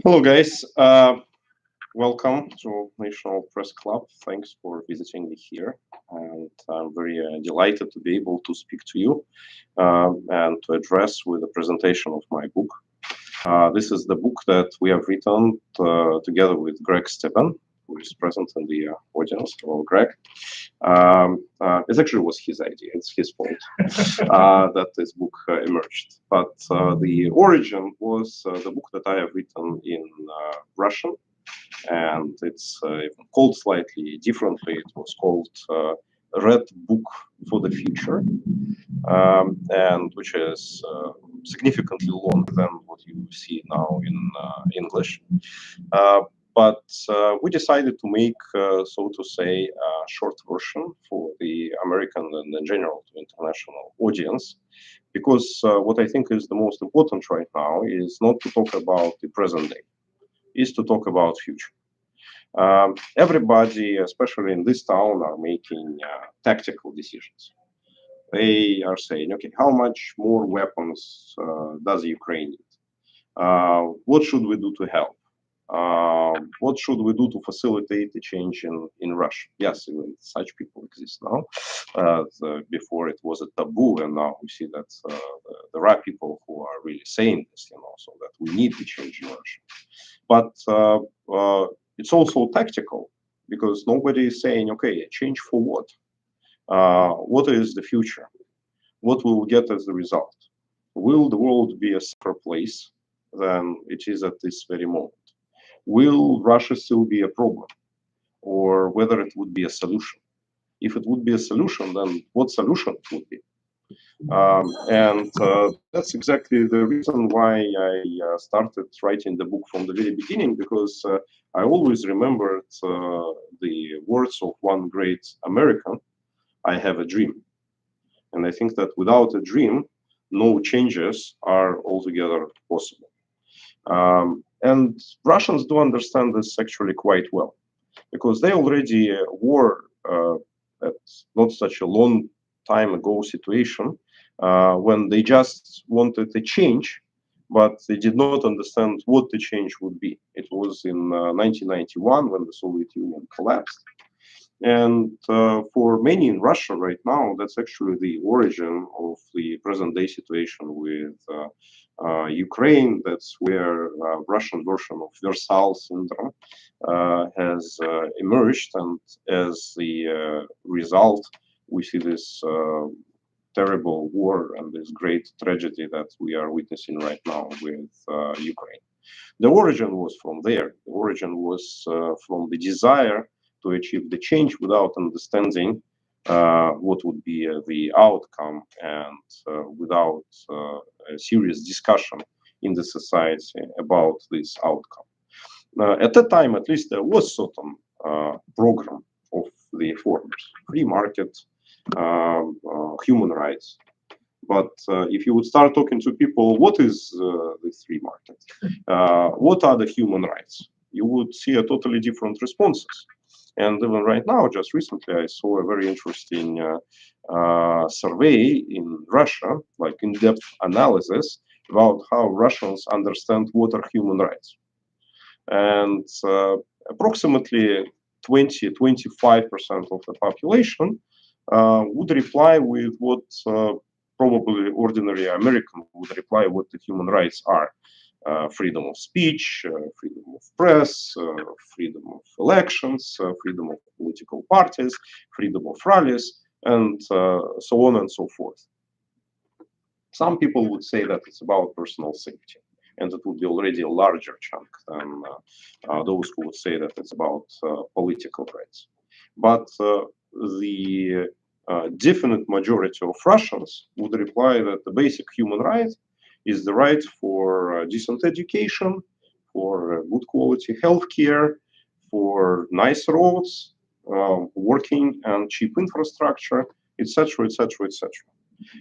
Hello, guys. Welcome to National Press Club. Thanks for visiting me here. And I'm very delighted to be able to speak to you and to address with a presentation of my book. This is the book that we have written together with Greg Stepan, who is present in the audience. Hello, Greg. It actually was his idea. It's his fault that this book emerged. But the origin was the book that I have written in Russian, and it's even called slightly differently. It was called Red Book for the Future, and which is significantly longer than what you see now in English. But we decided to make, so to say, a short version for the American and in general to international audience, because what I think is the most important right now is not to talk about the present day, is to talk about future. Everybody, especially in this town, are making tactical decisions. They are saying, okay, how much more weapons does Ukraine need? What should we do to help? What should we do to facilitate the change in Russia? Yes, even such people exist now. Before it was a taboo, and now we see that there are people who are really saying this, so that we need to change in Russia. But it's also tactical, because nobody is saying, okay, change for what? What is the future? What will we get as the result? Will the world be a safer place than it is at this very moment? Will Russia still be a problem, or whether it would be a solution? If it would be a solution, then what solution it would be? And that's exactly the reason why I started writing the book from the very beginning, because I always remembered the words of one great American, I have a dream. And I think that without a dream, no changes are altogether possible. And Russians do understand this actually quite well, because they already were at not such a long time ago situation when they just wanted a change, but they did not understand what the change would be. It was in 1991 when the Soviet Union collapsed. And for many in Russia right now, that's actually the origin of the present day situation with Ukraine. That's where Russian version of Versailles syndrome has emerged. And as the result, we see this terrible war and this great tragedy that we are witnessing right now with Ukraine. The origin was from there. The origin was from the desire to achieve the change without understanding what would be the outcome, and without a serious discussion in the society about this outcome. At that time, at least, there was certain program of the foreigners, free market, human rights. But if you would start talking to people, what is this free market? What are the human rights? You would see a totally different responses. And even right now, just recently, I saw a very interesting survey in Russia, like in-depth analysis about how Russians understand what are human rights. And approximately 20-25% of the population would reply with what probably ordinary American would reply what the human rights are. Freedom of speech, freedom of press, freedom of elections, freedom of political parties, freedom of rallies, and so on and so forth. Some people would say that it's about personal safety, and it would be already a larger chunk than those who would say that it's about political rights. But the definite majority of Russians would reply that the basic human right is the right for decent education, for good quality healthcare, for nice roads, working and cheap infrastructure, etc., etc., etc.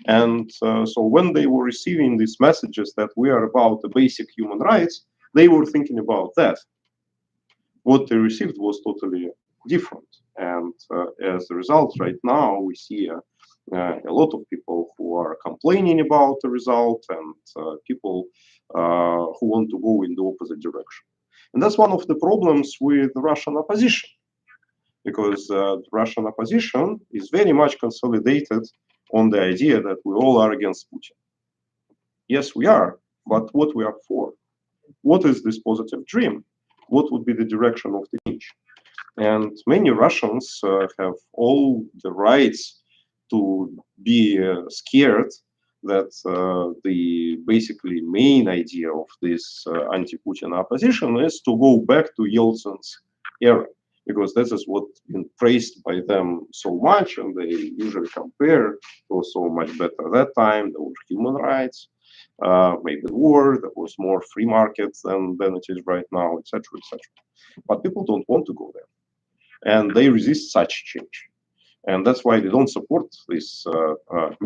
And so when they were receiving these messages that we are about the basic human rights, they were thinking about that. What they received was totally different. And as a result, right now, we see A lot of people who are complaining about the result, and people who want to go in the opposite direction. And that's one of the problems with the Russian opposition, because the Russian opposition is very much consolidated on the idea that we all are against Putin. Yes, we are, but what we are for? What is this positive dream? What would be the direction of the change? And many Russians have all the rights to be scared that the basically main idea of this anti-Putin opposition is to go back to Yeltsin's era, because this is what's been praised by them so much, and they usually compare, it was so much better at that time, there were human rights, maybe the war, there was more free markets than it is right now, etc., etc. But people don't want to go there, and they resist such change. And that's why they don't support this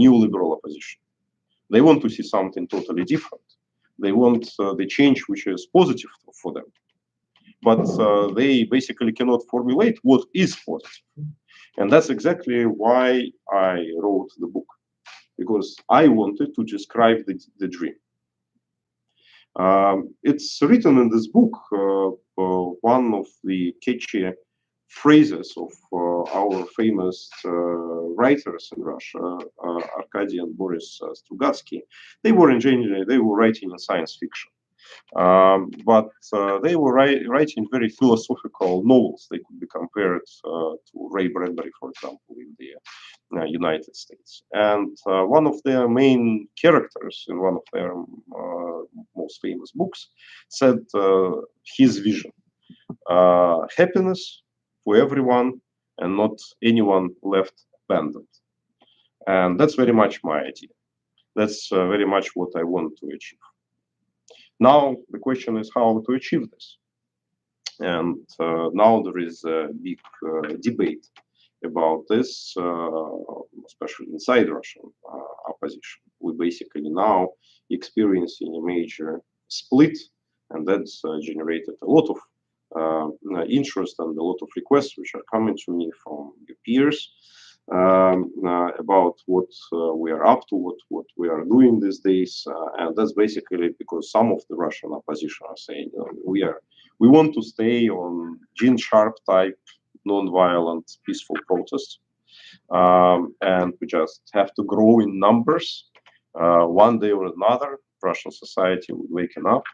neoliberal opposition. They want to see something totally different. They want the change which is positive for them. But they basically cannot formulate what is positive. And that's exactly why I wrote the book, because I wanted to describe the dream. It's written in this book, one of the catchy phrases of our famous writers in Russia, Arkady and Boris Strugatsky. They were engineering, they were writing in science fiction. But they were writing very philosophical novels. They could be compared to Ray Bradbury, for example, in the United States. And one of their main characters in one of their most famous books said his vision: happiness for everyone and not anyone left abandoned. And that's very much my idea. That's very much what I want to achieve. Now, the question is how to achieve this. And now there is a big debate about this, especially inside Russian opposition. We basically now experiencing a major split, and that's generated a lot of interest and a lot of requests which are coming to me from the peers about what we are up to, what we are doing these days, and that's basically because some of the Russian opposition are saying, you know, we want to stay on Gene Sharp type non-violent peaceful protests, and we just have to grow in numbers. One day or another, Russian society would waken up,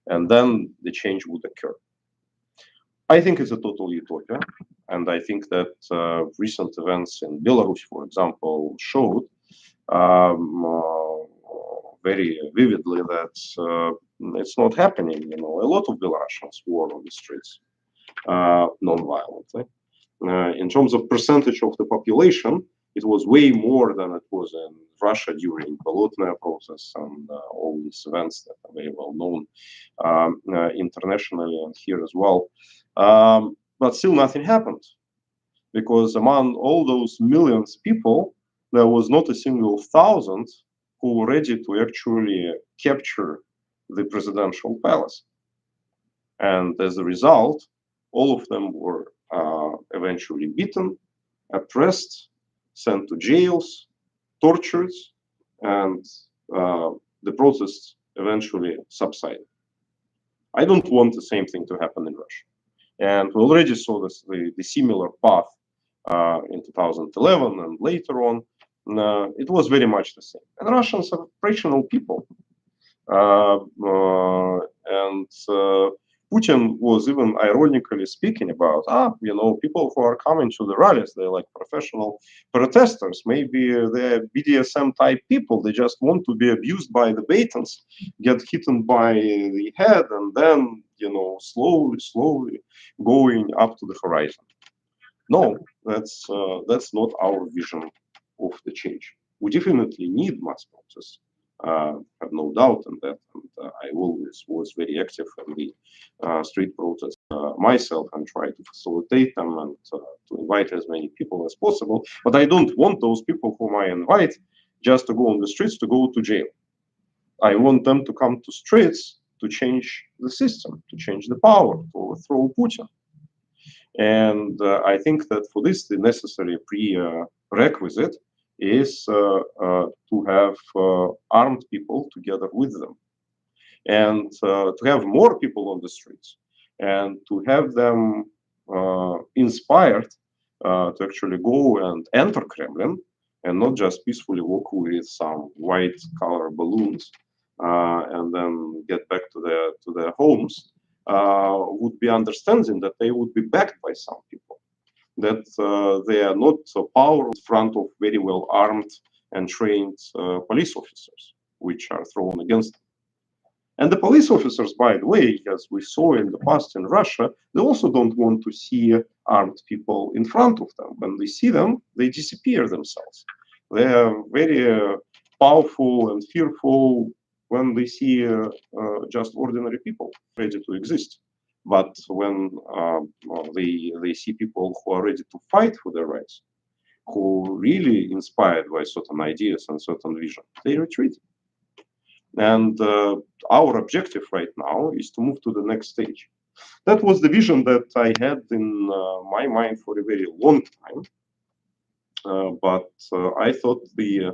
and then the change would occur. I think it's a total utopia, and I think that recent events in Belarus, for example, showed very vividly that it's not happening. You know, a lot of Belarusians were on the streets non-violently. In terms of percentage of the population, it was way more than it was in Russia during Bolotnaya process and all these events that are very well known internationally and here as well. But still nothing happened, because among all those millions of people, there was not a single thousand who were ready to actually capture the presidential palace. And as a result, all of them were eventually beaten, oppressed, sent to jails, tortured, and the protests eventually subsided. I don't want the same thing to happen in Russia. And we already saw this, the similar path in 2011 and later on. It was very much the same. And Russians are rational people. And Putin was even ironically speaking about, you know, people who are coming to the rallies, they're like professional protesters. Maybe they're BDSM type people. They just want to be abused by the batons, get hit by the head, and then, you know, slowly going up to the horizon. No, that's not our vision of the change. We definitely need mass protests. Have no doubt in that. And I always was very active in the street protests myself and try to facilitate them and to invite as many people as possible. But I don't want those people whom I invite just to go on the streets to go to jail. I want them to come to streets to change the system, to change the power, to overthrow Putin. And I think that for this, the necessary prerequisite is to have armed people together with them, and to have more people on the streets, and to have them inspired to actually go and enter Kremlin, and not just peacefully walk with some white color balloons and then get back to their homes, would be understanding that they would be backed by some people, that they are not power in front of very well armed and trained police officers, which are thrown against them. And the police officers, by the way, as we saw in the past in Russia, they also don't want to see armed people in front of them. When they see them, they disappear themselves. They are very powerful and fearful when they see just ordinary people ready to exist. But when they see people who are ready to fight for their rights, who really inspired by certain ideas and certain vision, they retreat. And our objective right now is to move to the next stage. That was the vision that I had in my mind for a very long time. But I thought the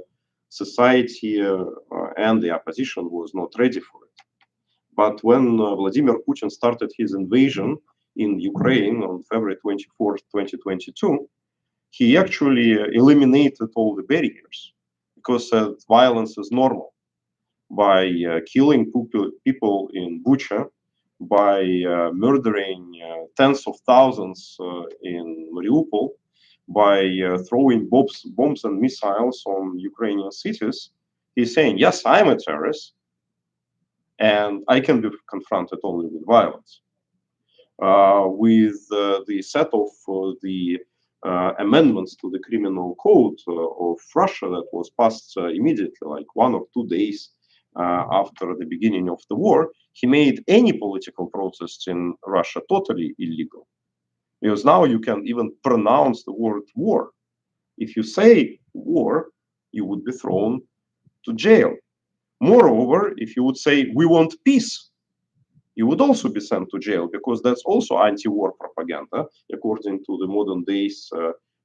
society and the opposition was not ready for it. But when Vladimir Putin started his invasion in Ukraine on February 24th, 2022, he actually eliminated all the barriers, because violence is normal. By killing people in Bucha, by murdering tens of thousands in Mariupol, by throwing bombs and missiles on Ukrainian cities, he's saying, yes, I'm a terrorist, and I can be confronted only with violence. With the set of the amendments to the criminal code of Russia that was passed immediately, like 1 or 2 days after the beginning of the war, he made any political protest in Russia totally illegal. Because now you can even pronounce the word war. If you say war, you would be thrown to jail. Moreover, if you would say we want peace, you would also be sent to jail, because that's also anti-war propaganda, according to the modern days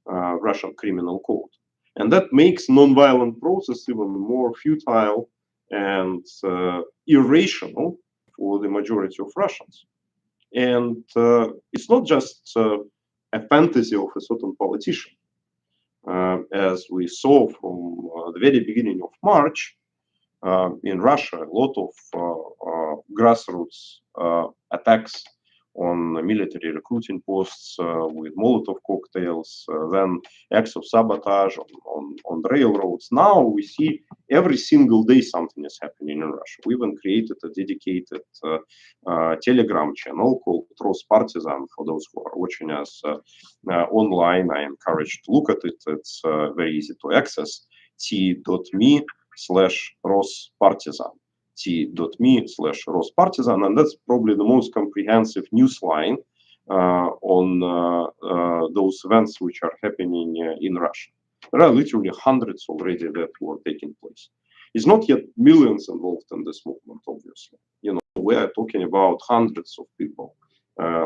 Russian criminal code. And that makes non-violent process even more futile and irrational for the majority of Russians. And it's not just a fantasy of a certain politician. As we saw from the very beginning of March, in Russia, a lot of grassroots attacks on military recruiting posts with Molotov cocktails, then acts of sabotage on the railroads. Now we see every single day something is happening in Russia. We even created a dedicated Telegram channel called Rospartisan. For those who are watching us online, I encourage to look at it. It's very easy to access, t.me/Rospartisan. t.me/Rospartisan, and that's probably the most comprehensive news line on those events which are happening in Russia. There are literally hundreds already that were taking place. It's not yet millions involved in this movement, obviously. You know, we are talking about hundreds of people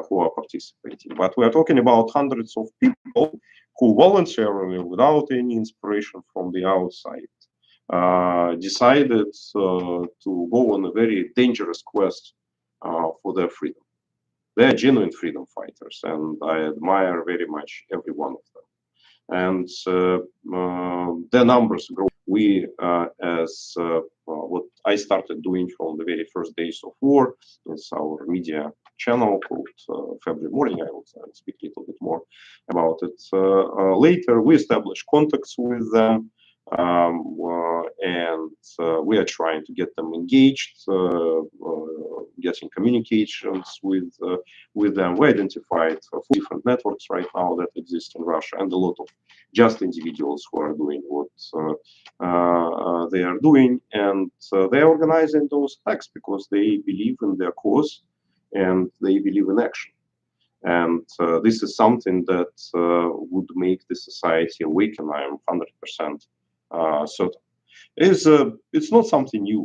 who are participating, but we are talking about hundreds of people who voluntarily, without any inspiration from the outside, decided to go on a very dangerous quest for their freedom. They are genuine freedom fighters, and I admire very much every one of them. And their numbers grow. We, as what I started doing from the very first days of war, is our media channel called February Morning. I will speak a little bit more about it later. We established contacts with them. And we are trying to get them engaged, getting communications with them. We identified 4 different networks right now that exist in Russia, and a lot of just individuals who are doing what they are doing, and they are organizing those attacks because they believe in their cause and they believe in action. And this is something that would make the society awaken. I am 100% certain. It's not something new.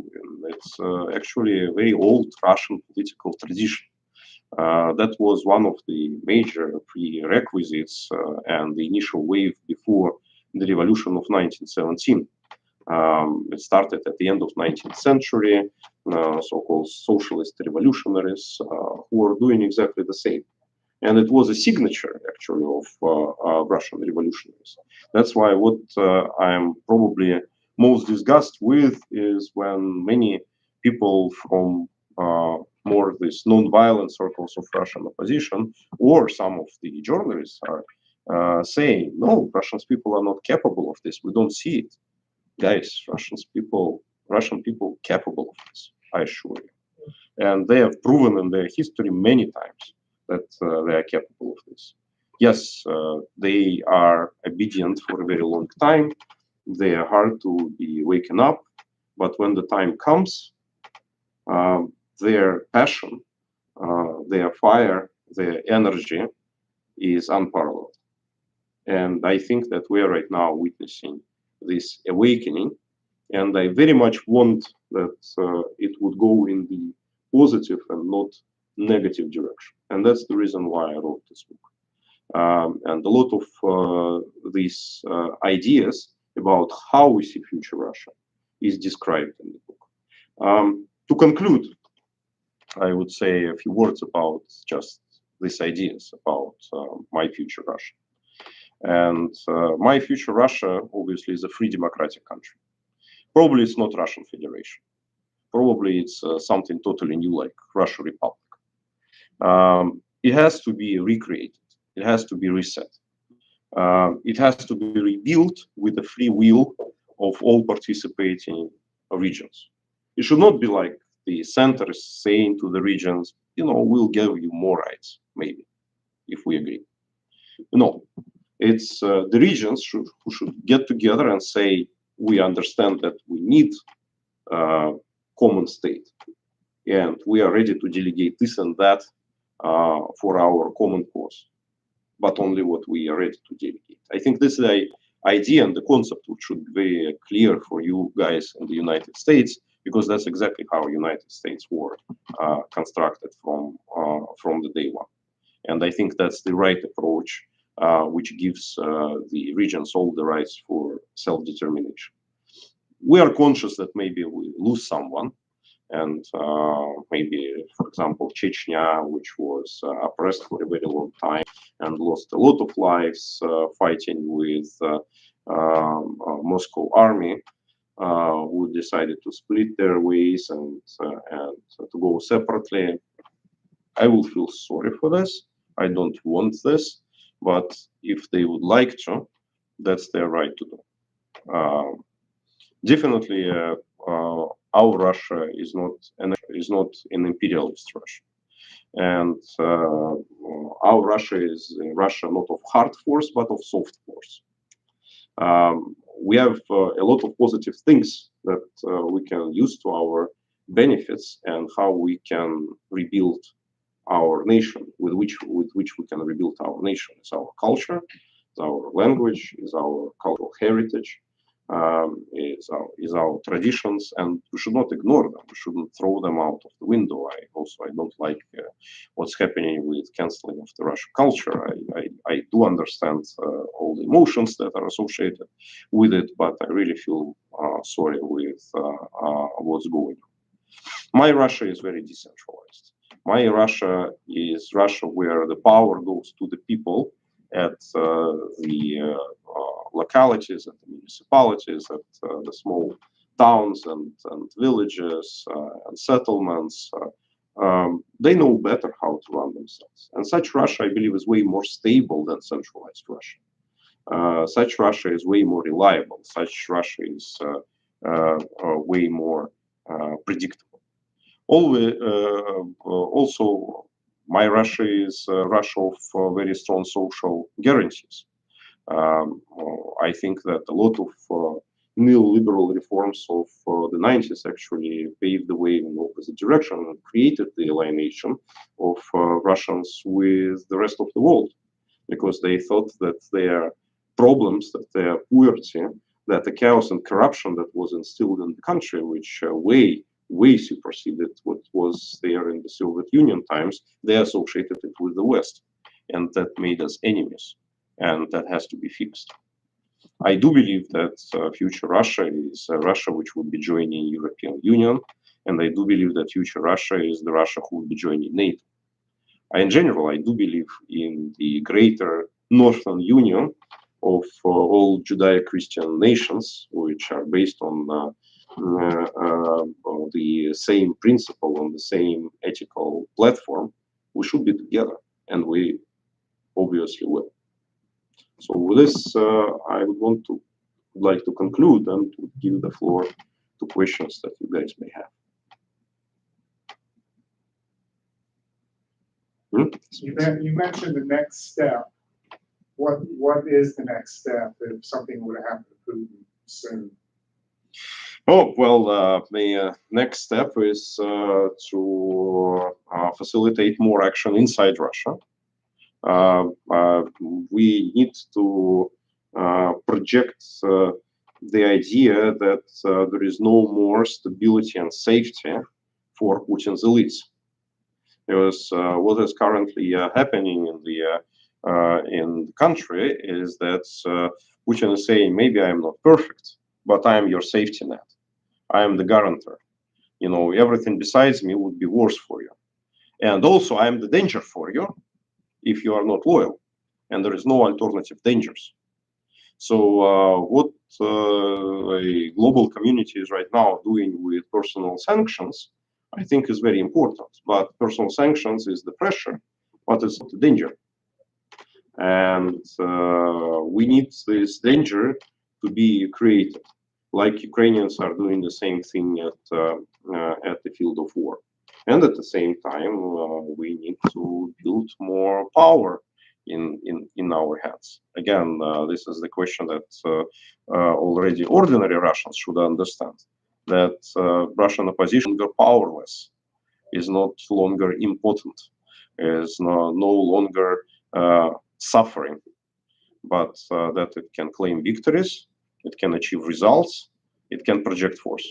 It's actually a very old Russian political tradition. That was one of the major prerequisites and the initial wave before the revolution of 1917. It started at the end of 19th century, so-called socialist revolutionaries who are doing exactly the same. And it was a signature, actually, of Russian revolutionaries. That's why what I'm probably most disgusted with is when many people from more these non-violent circles of Russian opposition or some of the journalists are saying, no, Russian people are not capable of this. We don't see it. Guys, Russian people capable of this, I assure you. And they have proven in their history many times that they are capable of this. Yes, they are obedient for a very long time. They are hard to be waken up. But when the time comes, their passion, their fire, their energy is unparalleled. And I think that we are right now witnessing this awakening. And I very much want that it would go in the positive and not negative direction. And that's the reason why I wrote this book. And a lot of these ideas about how we see future Russia is described in the book. To conclude, I would say a few words about just these ideas about my future Russia. And my future Russia, obviously, is a free democratic country. Probably it's not Russian Federation. Probably it's something totally new like Russia Republic. It has to be recreated. It has to be reset. It has to be rebuilt with the free will of all participating regions. It should not be like the center is saying to the regions, we'll give you more rights, maybe, if we agree. No, it's the regions who should get together and say, we understand that we need common state, and we are ready to delegate this and that for our common cause, but only what we are ready to delegate. I think this is the idea and the concept which should be very clear for you guys in the United States, because that's exactly how United States were constructed from the day one. And I think that's the right approach, which gives the regions all the rights for self-determination. We are conscious that maybe we lose someone, and maybe, for example, Chechnya, which was oppressed for a very long time and lost a lot of lives fighting with Moscow army, who decided to split their ways and to go separately. I will feel sorry for this. I don't want this, but if they would like to, that's their right to do. Definitely, our Russia is not an imperialist Russia, and our Russia is a Russia not of hard force but of soft force. We have a lot of positive things that we can use to our benefits, and how we can rebuild our nation, with which we can rebuild our nation. It's our culture, it's our language, is our cultural heritage, is our traditions, and we should not ignore them. We shouldn't throw them out of the window. I don't like what's happening with canceling of the Russian culture. I do understand all the emotions that are associated with it, but I really feel sorry with what's going on. My Russia is very decentralized. My Russia is Russia where the power goes to the people at the localities, at the municipalities, at the small towns and villages and settlements. They know better how to run themselves. And such Russia, I believe, is way more stable than centralized Russia. Such Russia is way more reliable. Such Russia is way more predictable. Also, my Russia is a Russia of very strong social guarantees. I think that a lot of neoliberal reforms of the 90s actually paved the way in the opposite direction and created the alienation of Russians with the rest of the world, because they thought that their problems, that their poverty, that the chaos and corruption that was instilled in the country, which way superseded what was there in the Soviet Union times, they associated it with the West, and that made us enemies, and that has to be fixed. I do believe that future Russia is a Russia which would be joining European Union, and I do believe that future Russia is the Russia who will be joining NATO. In general, I do believe in the greater Northern Union of all Judeo-Christian nations, which are based on the same principle, on the same ethical platform. We should be together, and we obviously will. So with this, I would like to conclude and to give the floor to questions that you guys may have. You mentioned the next step. What is the next step if something were to happen to Putin soon? Oh, well, the next step is to facilitate more action inside Russia. We need to project the idea that there is no more stability and safety for Putin's elites. Because what is currently happening in the country is that Putin is saying, maybe I am not perfect, but I am your safety net. I am the guarantor. You know, everything besides me would be worse for you. And also, I am the danger for you if you are not loyal. And there is no alternative dangers. So what a global community is right now doing with personal sanctions, I think is very important. But personal sanctions is the pressure, but it's not the danger. And we need this danger to be created, like Ukrainians are doing the same thing at the field of war. And at the same time, we need to build more power in our hands. Again, this is the question that already ordinary Russians should understand, that Russian opposition is powerless, is not longer impotent, is no longer suffering, but that it can claim victories, it can achieve results, it can project force.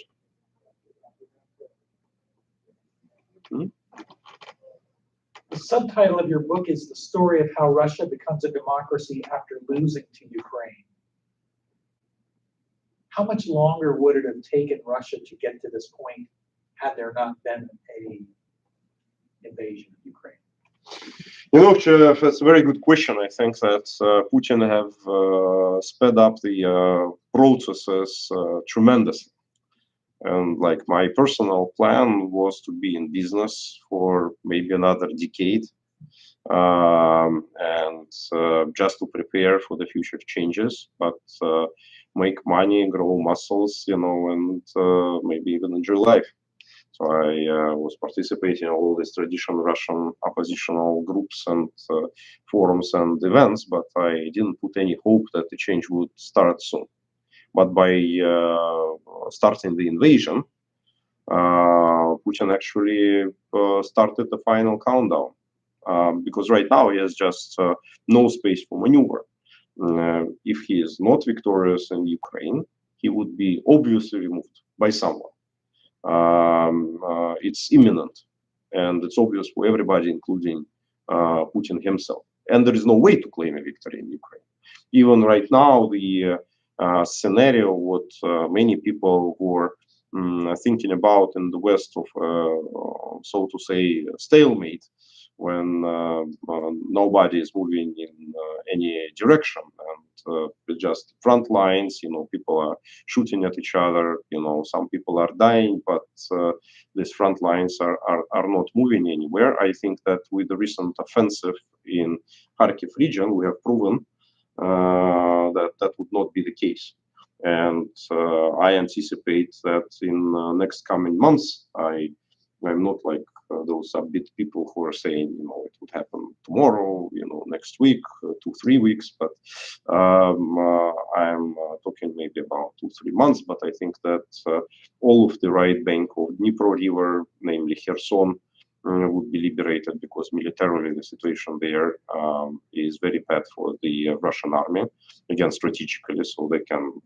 The subtitle of your book is The Story of How Russia Becomes a Democracy After Losing to Ukraine. How much longer would it have taken Russia to get to this point had there not been an invasion of Ukraine? You know, that's a very good question. I think that Putin have sped up the processes tremendously. And like my personal plan was to be in business for maybe another decade, and just to prepare for the future changes, but make money, grow muscles, you know, and maybe even enjoy life. So I was participating in all these traditional Russian oppositional groups and forums and events, but I didn't put any hope that the change would start soon. But by starting the invasion, Putin actually started the final countdown, because right now he has just no space for maneuver. If he is not victorious in Ukraine, he would be obviously removed by someone. It's imminent, and it's obvious for everybody, including Putin himself. And there is no way to claim a victory in Ukraine. Even right now, the scenario what many people were thinking about in the West of, so to say, stalemate, when nobody is moving in any direction, and just front lines, you know, people are shooting at each other, you know, some people are dying, but these front lines are not moving anywhere. I think that with the recent offensive in Kharkiv region, we have proven that would not be the case. And I anticipate that in next coming months, I'm not like those upbeat people who are saying, you know, it would happen tomorrow, you know, next week, 2-3 weeks, but I'm talking maybe about 2-3 months. But I think that all of the right bank of Dnipro River, namely Kherson, would be liberated, because militarily the situation there is very bad for the Russian army, again strategically, so they can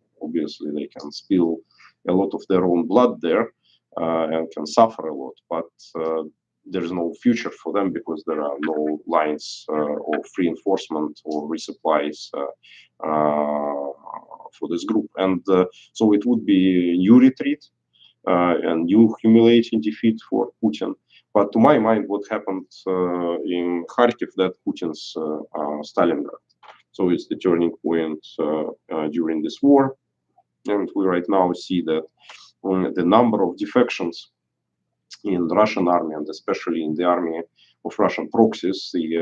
spill a lot of their own blood there and can suffer a lot, but there's no future for them because there are no lines of reinforcement or resupplies for this group. And so it would be a new retreat and new humiliating defeat for Putin. But to my mind, what happened in Kharkiv, that Putin's Stalingrad. So it's the turning point during this war. And we right now see that the number of defections in the Russian army, and especially in the army of Russian proxies, the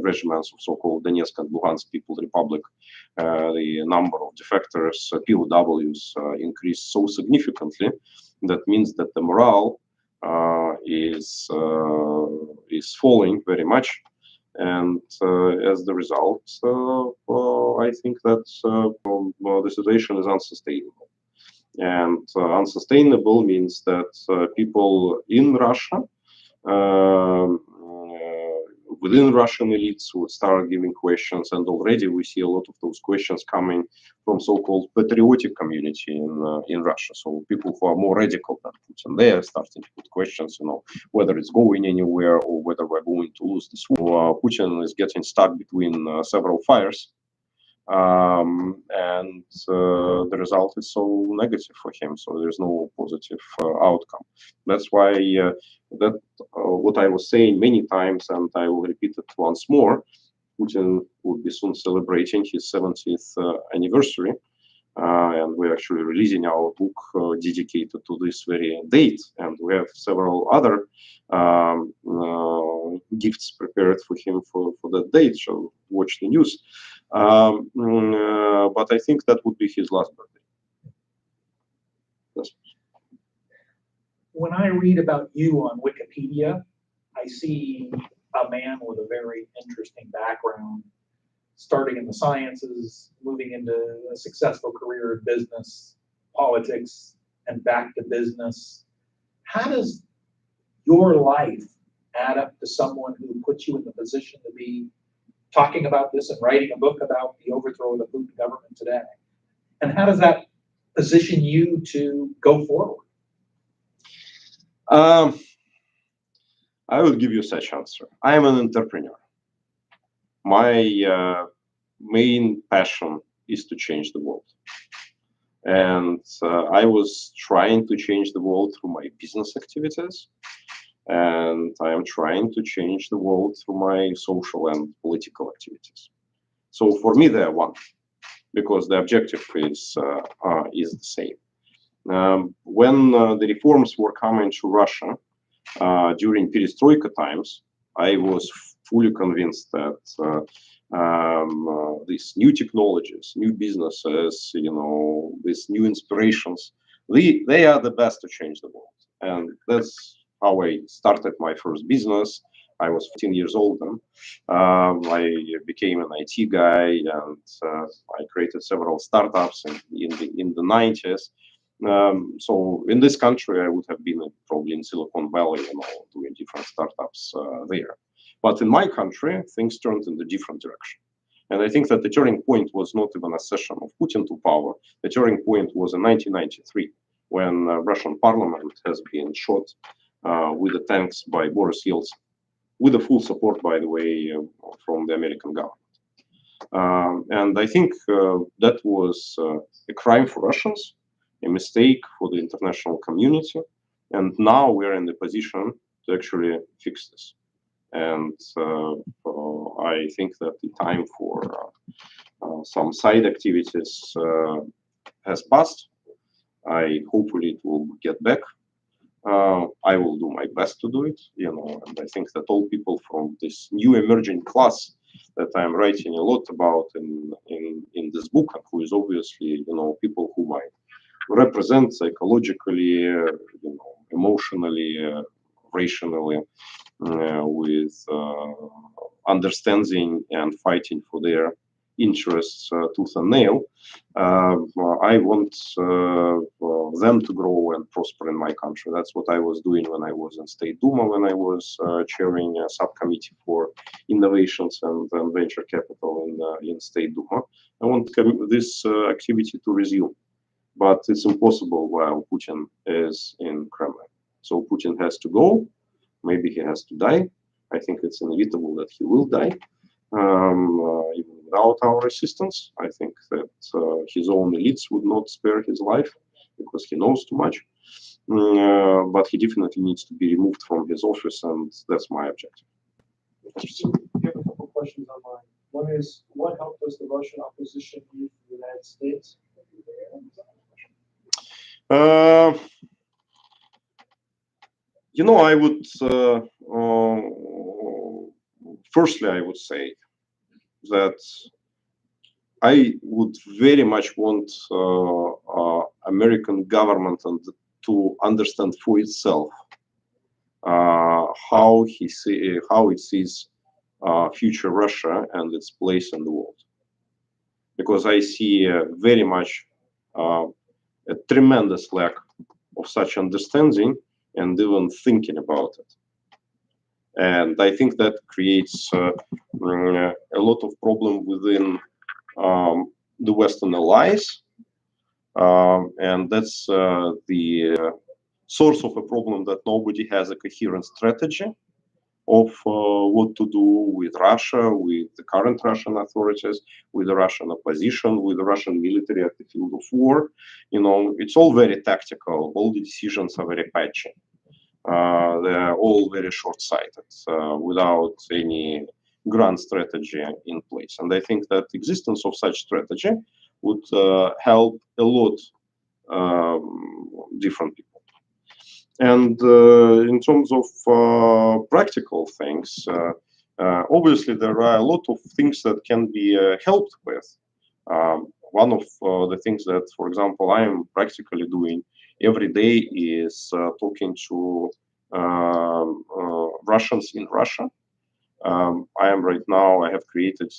regiments of so-called Donetsk and Luhansk People's Republic, the number of defectors, POWs, increased so significantly. That means that the morale is falling very much, and as the result, I think that the situation is unsustainable. And unsustainable means that people in Russia, within Russian elites, would start giving questions, and already we see a lot of those questions coming from so-called patriotic community in Russia. So people who are more radical than Putin, they are starting to put questions, whether it's going anywhere or whether we're going to lose this war. Putin is getting stuck between several fires. And the result is so negative for him, so there's no positive outcome. That's why what I was saying many times, and I will repeat it once more, Putin will be soon celebrating his 70th anniversary, and we're actually releasing our book dedicated to this very date, and we have several other gifts prepared for him for that date, so watch the news. But I think that would be his last birthday. Yes. When I read about you on Wikipedia, I see a man with a very interesting background, starting in the sciences, moving into a successful career in business, politics, and back to business. How does your life add up to someone who puts you in the position to be talking about this and writing a book about the overthrow of the Putin government today? And how does that position you to go forward? I will give you such answer. I am an entrepreneur. My main passion is to change the world. And I was trying to change the world through my business activities. And I am trying to change the world through my social and political activities. So for me, they are one, because the objective is the same. When the reforms were coming to Russia during perestroika times, I was fully convinced that these new technologies, new businesses, these new inspirations, they are the best to change the world. And that's how I started my first business. I was 15 years old then. I became an IT guy, and I created several startups in the 90s. So in this country, I would have been probably in Silicon Valley, doing different startups there. But in my country, things turned in a different direction. And I think that the turning point was not even a accession of Putin to power. The turning point was in 1993, when Russian parliament has been shot with the tanks by Boris Yeltsin, with the full support, by the way, from the American government. And I think that was a crime for Russians, a mistake for the international community. And now we're in the position to actually fix this. And I think that the time for some side activities has passed. Hopefully it will get back. I will do my best to do it, and I think that all people from this new emerging class that I'm writing a lot about in this book, and who is obviously, people whom I represent psychologically, emotionally, rationally, with understanding and fighting for their interests tooth and nail. I want them to grow and prosper in my country. That's what I was doing when I was in State Duma, when I was chairing a subcommittee for innovations and venture capital in State Duma. I want this activity to resume, but it's impossible while Putin is in Kremlin. So Putin has to go. Maybe he has to die. I think it's inevitable that he will die, even without our assistance. I think that his own elites would not spare his life because he knows too much. But he definitely needs to be removed from his office, and that's my objective. So we have a couple of questions online. One is, what help does the Russian opposition need from the United States? I would firstly, I would say that I would very much want American government to understand for itself how it sees future Russia and its place in the world, because I see very much a tremendous lack of such understanding and even thinking about it. And I think that creates a lot of problem within the Western allies, and that's the source of a problem, that nobody has a coherent strategy of what to do with Russia, with the current Russian authorities, with the Russian opposition, with the Russian military at the field of war. It's all very tactical. All the decisions are very patchy. They're all very short-sighted, without any grand strategy in place. And I think that the existence of such strategy would help a lot different people. And in terms of practical things, obviously there are a lot of things that can be helped with. One of the things that, for example, I am practically doing every day is talking to Russians in Russia. I have created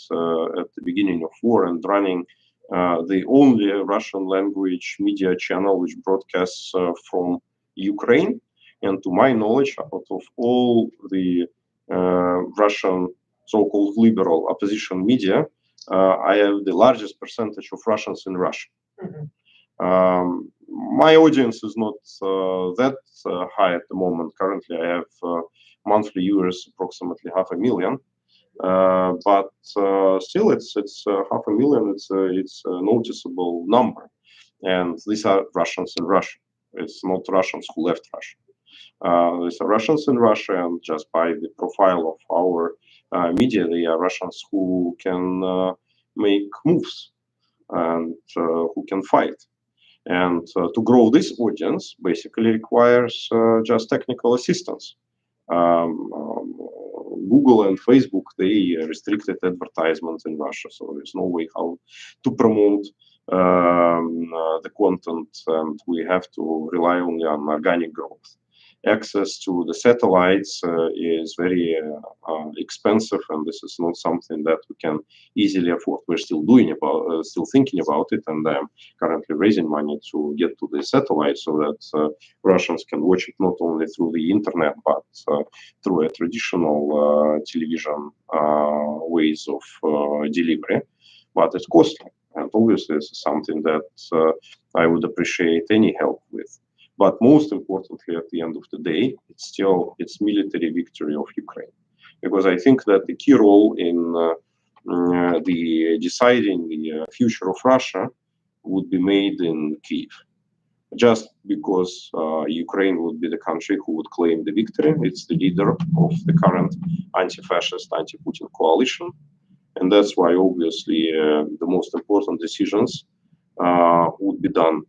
at the beginning of war and running the only Russian language media channel which broadcasts from Ukraine. And to my knowledge, out of all the Russian so-called liberal opposition media, I have the largest percentage of Russians in Russia. My audience is not that high at the moment. Currently, I have monthly viewers approximately 500,000. But still, it's 500,000. It's a noticeable number, and these are Russians in Russia. It's not Russians who left Russia. These are Russians in Russia, and just by the profile of our media, they are Russians who can make moves and who can fight. And to grow this audience basically requires just technical assistance. Google and Facebook, they restricted advertisements in Russia, so there's no way how to promote the content, and we have to rely only on organic growth. Access to the satellites is very expensive, and this is not something that we can easily afford. We're still still thinking about it, and I'm currently raising money to get to the satellite so that Russians can watch it not only through the internet but through a traditional television ways of delivery. But it's costly, and obviously this is something that I would appreciate any help with. But most importantly, at the end of the day, it's military victory of Ukraine, because I think that the key role in the deciding the future of Russia would be made in Kyiv. Just because Ukraine would be the country who would claim the victory. It's the leader of the current anti-fascist, anti-Putin coalition, and that's why obviously the most important decisions would be done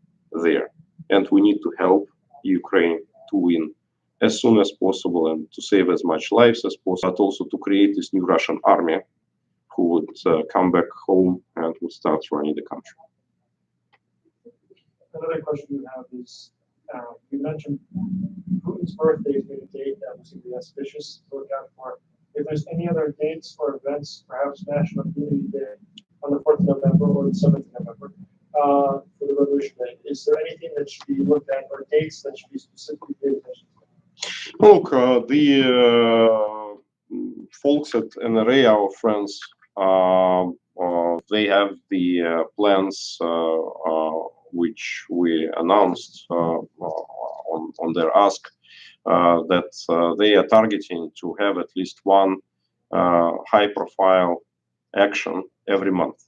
there. And we need to help Ukraine to win as soon as possible and to save as much lives as possible, but also to create this new Russian army who would come back home and would start running the country. Another question you have is, you mentioned Putin's birthday is a date that was really auspicious to look out for. If there's any other dates or events, perhaps National Unity Day on the 4th of November or the 7th of November, for the Revolution Day, is there anything that should be looked at or dates that should be specifically paid attention to? Look, the folks at NRA, our friends, they have the plans which we announced on their ask, that they are targeting to have at least one high-profile action every month.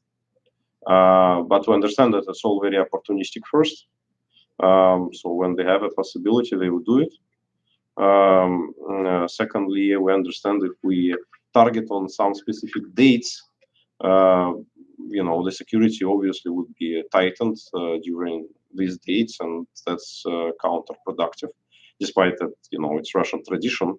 But to understand that it's all very opportunistic first. So when they have a possibility, they will do it. Secondly, we understand if we target on some specific dates, the security obviously would be tightened during these dates, and that's counterproductive, despite that, it's Russian tradition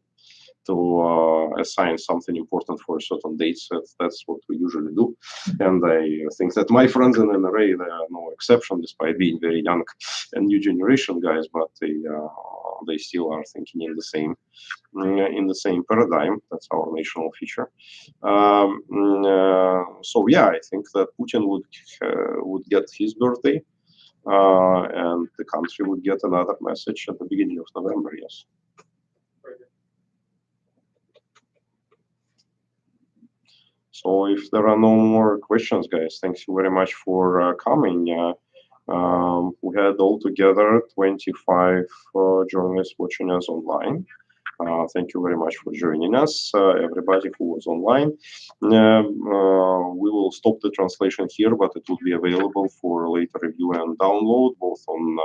to assign something important for a certain dates. That's what we usually do. And I think that my friends in NRA, they are no exception, despite being very young and new generation guys, but they still are thinking in the same paradigm. That's our national feature. So yeah, I think that Putin would get his birthday, and the country would get another message at the beginning of November. Yes. So if there are no more questions, guys, thank you very much for coming. We had altogether 25 journalists watching us online. Thank you very much for joining us, everybody who was online. We will stop the translation here, but it will be available for later review and download, both on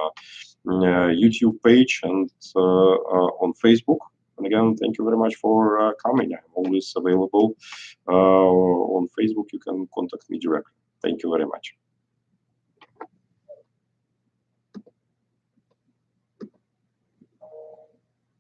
YouTube page and on Facebook. And again, thank you very much for coming. I'm always available on Facebook. You can contact me directly. Thank you very much.